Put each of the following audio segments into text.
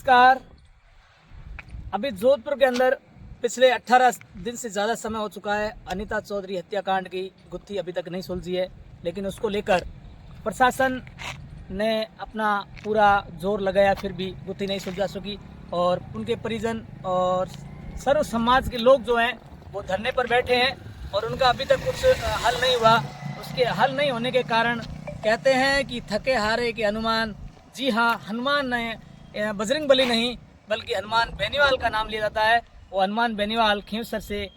नमस्कार। अभी जोधपुर के अंदर पिछले 18 दिन से ज़्यादा समय हो चुका है। अनीता चौधरी हत्याकांड की गुत्थी अभी तक नहीं सुलझी है, लेकिन उसको लेकर प्रशासन ने अपना पूरा जोर लगाया, फिर भी गुत्थी नहीं सुलझा सकी और उनके परिजन और सर्व समाज के लोग जो हैं वो धरने पर बैठे हैं और उनका अभी तक कुछ हल नहीं हुआ। उसके हल नहीं होने के कारण कहते हैं कि थके हारे के हनुमान। जी हाँ, हनुमान ने बजरंगबली नहीं बल्कि हनुमान बेनीवाल का नाम लिया जाता है। वो हनुमान बेनीवाल खींवसर से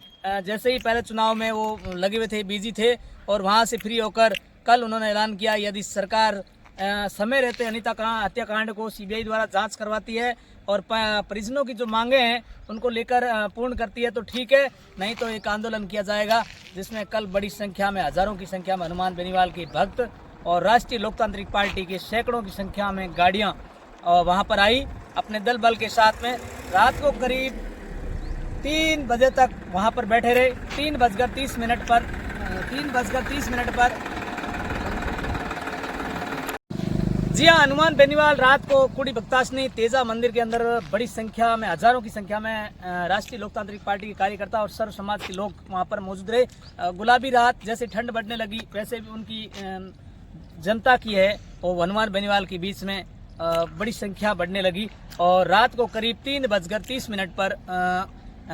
जैसे ही पहले चुनाव में वो लगे हुए थे, बिजी थे और वहाँ से फ्री होकर कल उन्होंने ऐलान किया यदि सरकार समय रहते अनीता हत्याकांड को सीबीआई द्वारा जांच करवाती है और परिजनों की जो मांगे हैं उनको लेकर पूर्ण करती है तो ठीक है, नहीं तो एक आंदोलन किया जाएगा जिसमें कल बड़ी संख्या में, हजारों की संख्या में हनुमान बेनीवाल के भक्त और राष्ट्रीय लोकतांत्रिक पार्टी के सैकड़ों की संख्या में गाड़ियां वहां पर आई अपने दल बल के साथ में। रात को करीब 3 बजे तक वहां पर बैठे रहे। 3:30 पर जी हाँ, हनुमान बेनीवाल रात को कुड़ी भक्ताशनी तेजा मंदिर के अंदर बड़ी संख्या में, हजारों की संख्या में राष्ट्रीय लोकतांत्रिक पार्टी के कार्यकर्ता और सर्व समाज के लोग वहां पर मौजूद रहे। गुलाबी रात जैसे ठंड बढ़ने लगी वैसे भी उनकी जनता की है और हनुमान बेनीवाल के बीच में बड़ी संख्या बढ़ने लगी और रात को करीब 3:30 पर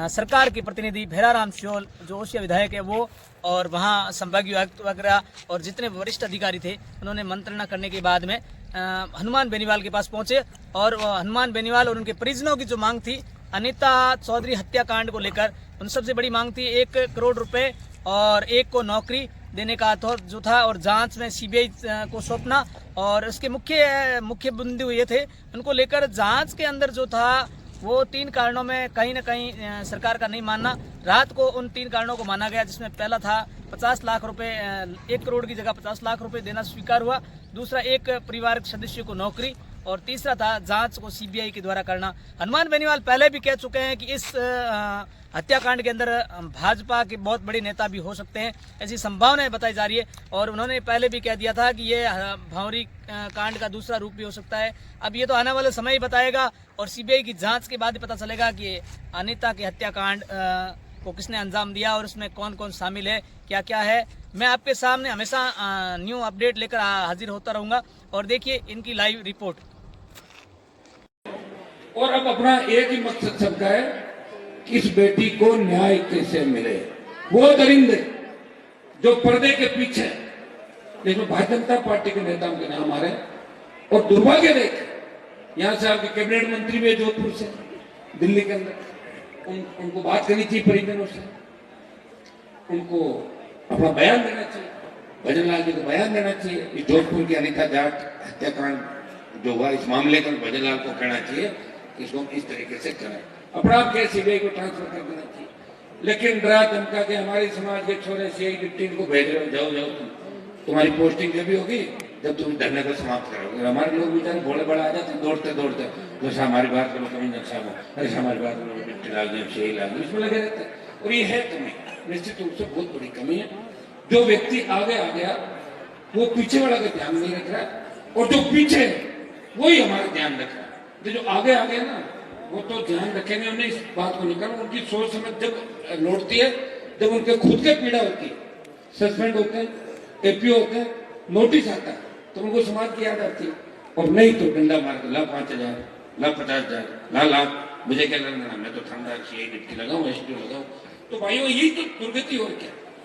सरकार के प्रतिनिधि भैराराम सियोल जो ओसिया विधायक है वो और वहाँ संभागीय आयुक्त वगैरह और जितने वरिष्ठ अधिकारी थे उन्होंने मंत्रणा करने के बाद में हनुमान बेनीवाल के पास पहुंचे और हनुमान बेनीवाल और उनके परिजनों की जो मांग थी अनीता चौधरी हत्याकांड को लेकर, उन सबसे बड़ी मांग थी 1 करोड़ रुपए और एक को नौकरी देने का जो था और जांच में सीबीआई को सौंपना और उसके मुख्य बिंदु ये थे उनको लेकर जांच के अंदर जो था वो 3 कारणों में कहीं ना कहीं सरकार का नहीं मानना। रात को उन 3 कारणों को माना गया जिसमें पहला था 50 लाख रुपए, 1 करोड़ की जगह 50 लाख रुपए देना स्वीकार हुआ। दूसरा एक परिवार के सदस्य को नौकरी और तीसरा था जांच को सीबीआई के द्वारा करना। हनुमान बेनीवाल पहले भी कह चुके हैं कि इस हत्याकांड के अंदर भाजपा के बहुत बड़े नेता भी हो सकते हैं, ऐसी संभावनाएं बताई जा रही है और उन्होंने पहले भी कह दिया था कि ये भावरी कांड का दूसरा रूप भी हो सकता है। अब ये तो आने वाले समय ही बताएगा और सीबीआई की जांच के बाद ही पता चलेगा कि अनीता के हत्याकांड को किसने अंजाम दिया और उसमें कौन कौन शामिल है, क्या क्या है। मैं आपके सामने हमेशा न्यू अपडेट लेकर हाजिर होता रहूंगा और देखिए इनकी लाइव रिपोर्ट। और अब अपना एक ही मकसद सबका है कि इस बेटी को न्याय कैसे मिले। वो दरिंदे जो पर्दे के पीछे, लेकिन भारतीय जनता पार्टी के नेताओं के नाम आ रहे हैं और दुर्भाग्य देख यहां से आपके कैबिनेट मंत्री भी जोधपुर से, दिल्ली के अंदर उनको बात करनी चाहिए परिजनों से, उनको अपना बयान देना चाहिए, भजनलाल जी को बयान देना चाहिए। इस जोधपुर की अनीता जाट हत्याकांड जो हुआ इस मामले का भजनलाल को कहना चाहिए कि इसको इस तरीके से करें, अपराध के सीबीआई को ट्रांसफर कर देना चाहिए। लेकिन डरा धमका के हमारे समाज के छोरे सीआई डिप्टी को भेज रहे हो, जाओ जाओ तुम्हारी पोस्टिंग जब भी होगी जब तुम धरने को समाप्त करोगे। हमारे लोग बेचारे भोले बड़ा आ जाते दौड़ते दौड़ते, जैसा हमारी बात करो कभी नक्शा हो, ऐसा हमारी बात करो डिप्टी लाल जी सीआई लाल जी, इसमें लगे रहते हैं और ये है कमी, निश्चित रूप से बहुत बड़ी कमी है। जो व्यक्ति आगे आ गया वो पीछे वाला का ध्यान नहीं रख रहा और जो पीछे वही हमारा ध्यान रख रहा है। जो आगे आ गया ना वो तो ध्यान रखेंगे, उन्हें इस बात को निकालो। उनकी सोच समझ जब लौटती है, जब उनके खुद के पीड़ा होती है, सस्पेंड होते हैं, एपीओ होते हैं, नोटिस आता है तो उनको समाज की याद आती है और नहीं तो डंडा मार के ला 5,000, ला 50,000, ला लाख, मुझे क्या लगना, मैं तो थानेदार सीआई डिप्टी लगाऊं, एसपी लगाऊं। तो भाइयों यही तो दुर्गति हो क्या।